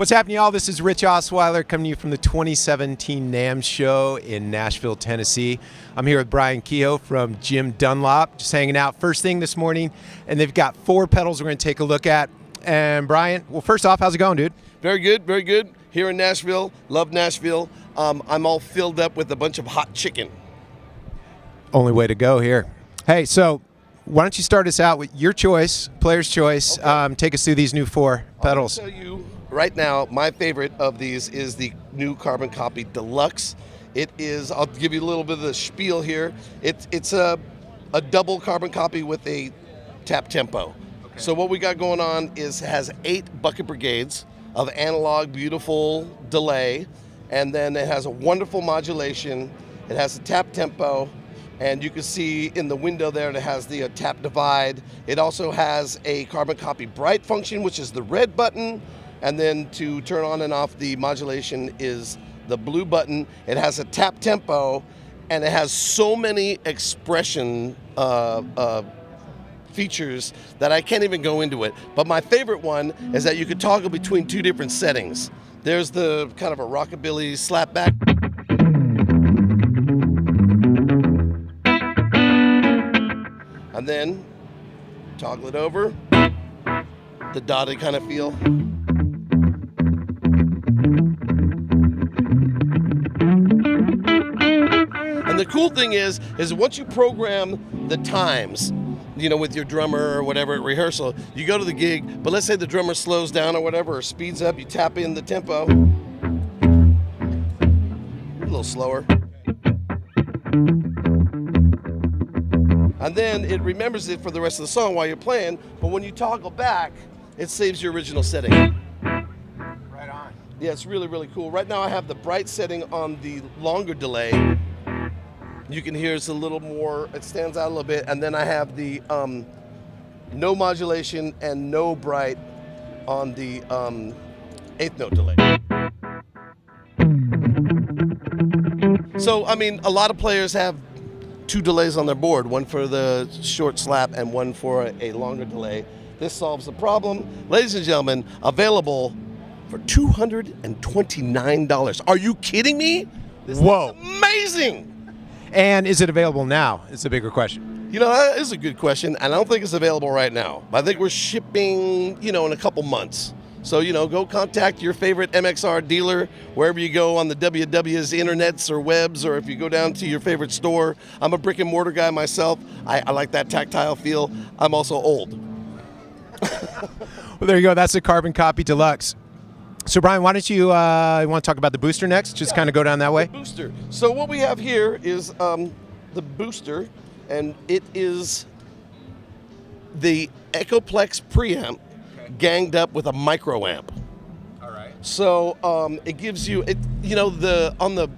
What's happening, y'all? This is Rich Osweiler coming to you from the 2017 NAMM show in Nashville, Tennessee. I'm here with Brian Kehoe from Jim Dunlop, just hanging out first thing this morning, and they've got 4 pedals we're going to take a look at. And Brian, well, first off, how's it going, dude? Very good, very good. Here in Nashville, love Nashville. I'm all filled up with a bunch of hot chicken. Only way to go here. Hey, so why don't you start us out with your choice, player's choice. Okay. Take us through these new 4 pedals. I'll tell you right now, my favorite of these is the new Carbon Copy Deluxe. It is, I'll give you a little bit of the spiel here. It's a double carbon copy with a tap tempo. Okay. So what we got going on is has 8 bucket brigades of analog, beautiful delay, and then it has a wonderful modulation. It has a tap tempo, and you can see in the window there it has the tap divide. It also has a carbon copy bright function, which is the red button, and then to turn on and off the modulation is the blue button. It has a tap tempo, and it has so many expression features that I can't even go into it. But my favorite one is that you could toggle between 2 different settings. There's the kind of a rockabilly slapback. And then toggle it over, the dotted kind of feel. And the cool thing is once you program the times, you know, with your drummer or whatever at rehearsal, you go to the gig, but let's say the drummer slows down or whatever, or speeds up, you tap in the tempo. A little slower. And then it remembers it for the rest of the song while you're playing, but when you toggle back, it saves your original setting. Right on. Yeah, it's really, really cool. Right now I have the bright setting on the longer delay. You can hear it's a little more, it stands out a little bit, and then I have the no modulation and no bright on the 8th note delay. So, I mean, a lot of players have 2 delays on their board, one for the short slap and one for a longer delay. This solves the problem. Ladies and gentlemen, available for $229. Are you kidding me? This is amazing. And is it available now? It's a bigger question. You know, that is a good question, and I don't think it's available right now. But I think we're shipping, you know, in a couple months. So, you know, go contact your favorite MXR dealer wherever you go on the WW's internets or webs, or if you go down to your favorite store. I'm a brick and mortar guy myself. I like that tactile feel. I'm also old. Well, there you go. That's the Carbon Copy Deluxe. So, Brian, why don't you want to talk about the booster next? Just kind of go down that way. The booster. So what we have here is the booster, and it is the Echoplex preamp ganged up with a microamp. All right. So it gives you, you know, on the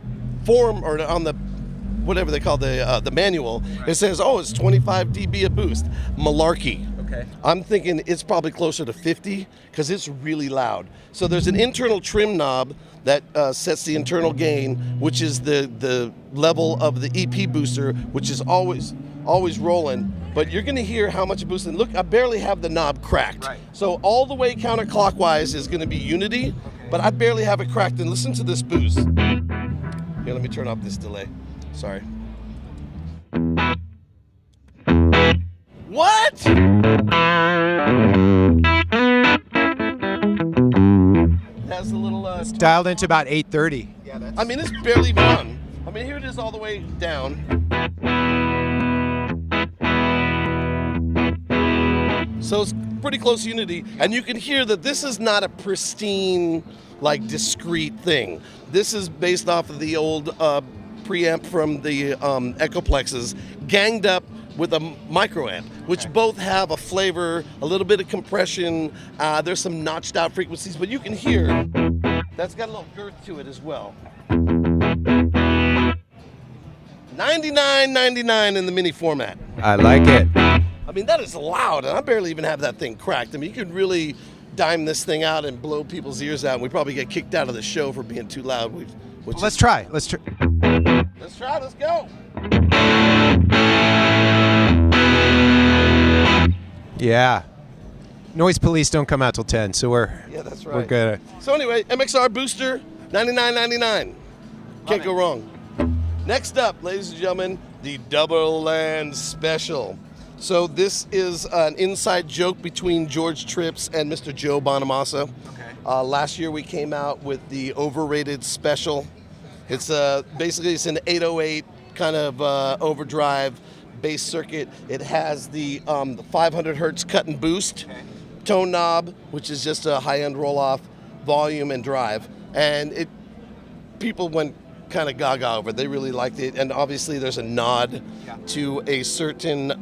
form or on the whatever they call the manual, right, it says, oh, it's 25 dB a boost. Malarkey. Okay. I'm thinking it's probably closer to 50 because it's really loud. So there's an internal trim knob that sets the internal gain, which is the level of the EP booster, which is always rolling. But you're going to hear how much it boosts. And look, I barely have the knob cracked. Right. So all the way counterclockwise is going to be unity, but I barely have it cracked. And listen to this boost. Here, let me turn off this delay. Sorry. What? Has a little. It's dialed into about 830. Yeah, I mean, it's barely even on. I mean, here it is all the way down. So it's pretty close to unity, and you can hear that this is not a pristine, like, discrete thing. This is based off of the old preamp from the Echoplexes, ganged up with a microamp, which both have a flavor, a little bit of compression. There's some notched out frequencies, but you can hear that's got a little girth to it as well. $99.99 in the mini format. I like it. I mean, that is loud, and I barely even have that thing cracked. I mean, you could really dime this thing out and blow people's ears out, and we probably get kicked out of the show for being too loud. Well, let's try. Let's try. Let's go. Yeah. Noise police don't come out till 10, so we're that's right. we're good. So anyway, MXR booster, $99.99. Can't go wrong. Next up, ladies and gentlemen, the Doubleland Special. So this is an inside joke between George Trips and Mr. Joe Bonamassa. Okay. Last year we came out with the overrated Special. It's basically it's an 808 kind of overdrive bass circuit. It has the 500 hertz cut and boost, tone knob, which is just a high-end roll-off, volume and drive, and people went kind of gaga over it. They really liked it, and obviously there's a nod to a certain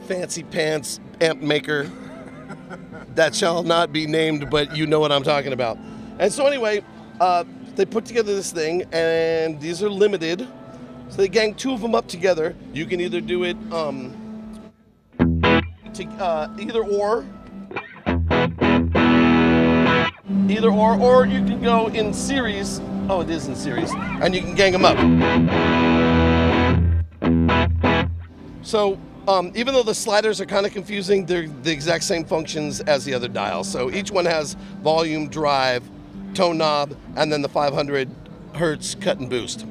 fancy pants amp maker that shall not be named, but you know what I'm talking about. And so anyway, they put together this thing, and these are limited. So they gang two of them up together. You can either do it either or you can go in series. Oh, it is in series, and you can gang them up. So even though the sliders are kind of confusing, they're the exact same functions as the other dials. So each one has volume, drive, tone knob, and then the 500 hertz cut and boost.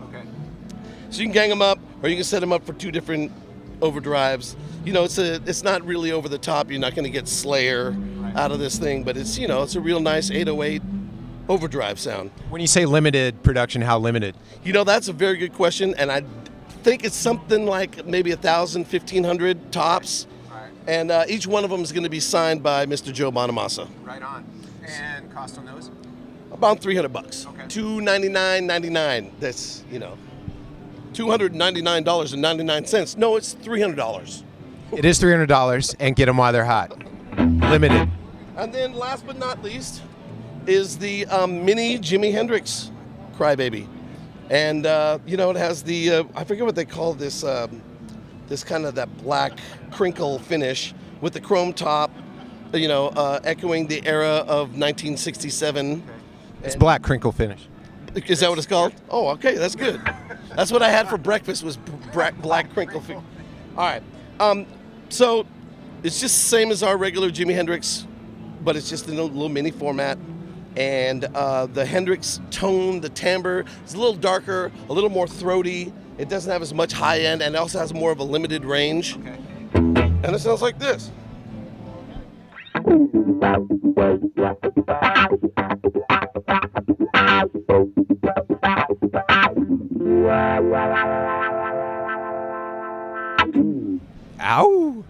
So you can gang them up, or you can set them up for two different overdrives. You know, it's not really over the top. You're not going to get Slayer out of this thing, but it's it's a real nice 808 overdrive sound. When you say limited production, how limited? That's a very good question, and I think it's something like maybe 1,000, 1,500 tops. Right. And each one of them is going to be signed by Mr. Joe Bonamassa. Right on. And cost on those? About $300. Okay. $299.99. That's $299.99. No, it's $300. It is $300, and get them while they're hot. Limited. And then last but not least is the mini Jimi Hendrix Crybaby. And, it has the, I forget what they call this, this kind of that black crinkle finish with the chrome top, echoing the era of 1967. It's black crinkle finish. Is that what it's called? Oh, okay, that's good. That's what I had for breakfast was black crinkle finish. All right. So it's just the same as our regular Jimi Hendrix, but it's just in a little mini format. And the Hendrix tone, the timbre, is a little darker, a little more throaty. It doesn't have as much high end, and it also has more of a limited range. Okay. And it sounds like this. Ow!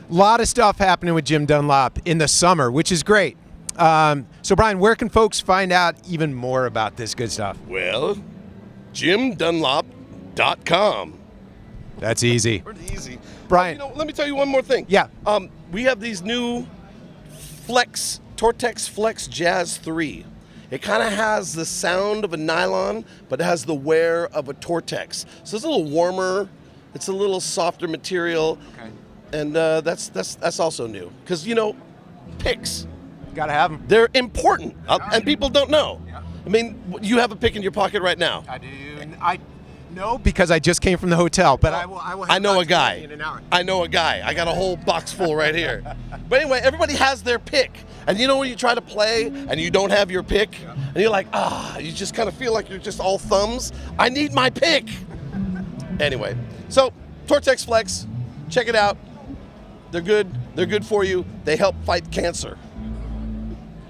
A lot of stuff happening with Jim Dunlop in the summer, which is great. So, Brian, where can folks find out even more about this good stuff? Well, JimDunlop.com. That's easy. Pretty easy. Brian. Let me tell you one more thing. Yeah. We have these new Tortex Flex Jazz 3. It kind of has the sound of a nylon, but it has the wear of a Tortex. So it's a little warmer. It's a little softer material. Okay. And that's also new. Because, picks. Gotta have them. They're important, and people don't know. Yeah. I mean, you have a pick in your pocket right now. I do. No, because I just came from the hotel, but I will have I know a in guy. an hour. I know a guy. I got a whole box full right here. But anyway, everybody has their pick. And when you try to play and you don't have your pick, and you're like, you just kind of feel like you're just all thumbs. I need my pick. Anyway, so Tortex Flex, check it out. They're good. They're good for you. They help fight cancer.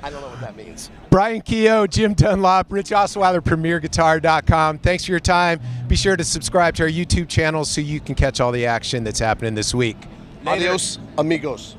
I don't know what that means. Brian Keogh, Jim Dunlop, Rich Osweiler, PremierGuitar.com. Thanks for your time. Be sure to subscribe to our YouTube channel so you can catch all the action that's happening this week. Adios, amigos.